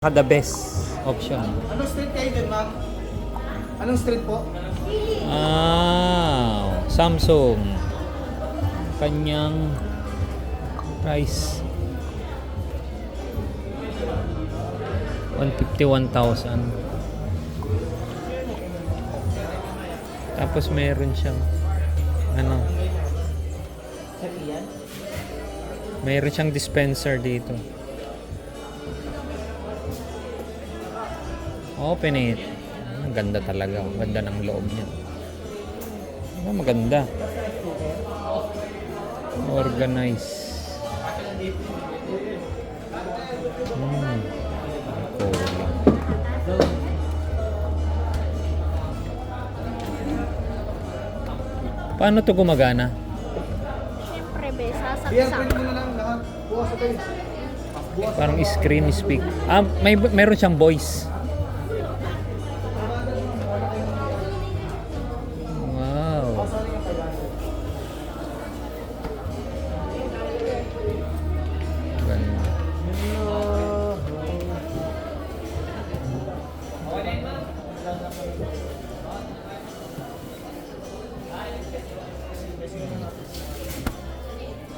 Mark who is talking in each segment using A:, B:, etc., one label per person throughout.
A: The best option.
B: Anong street kayo din, ma'am? Anong street po?
A: Samsung. Kanyang price 151,000. Tapos meron siyang meron siyang dispenser dito. Open it. Ang ganda talaga. Ang ganda ng loob niya. Maganda. Organize. Cool. Paano to gumagana?
C: Siyempre, be,
B: Beer
C: sasaksak.
B: print mo na lang lahat. Bukas sa tayo.
A: Parang screen speak. Meron siyang voice. Wow. Ganda.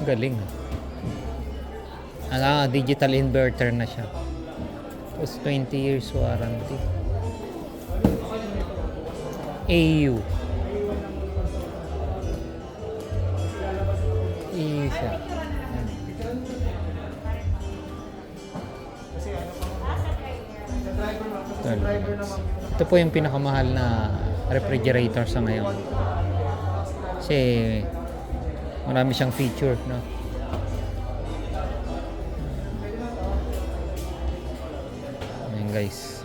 A: Galing. Digital inverter na siya. Tapos 20 years warranty. AU. Isa. Ito po yung pinakamahal na refrigerator sa ngayon. Kasi marami siyang feature, no? Ayan guys.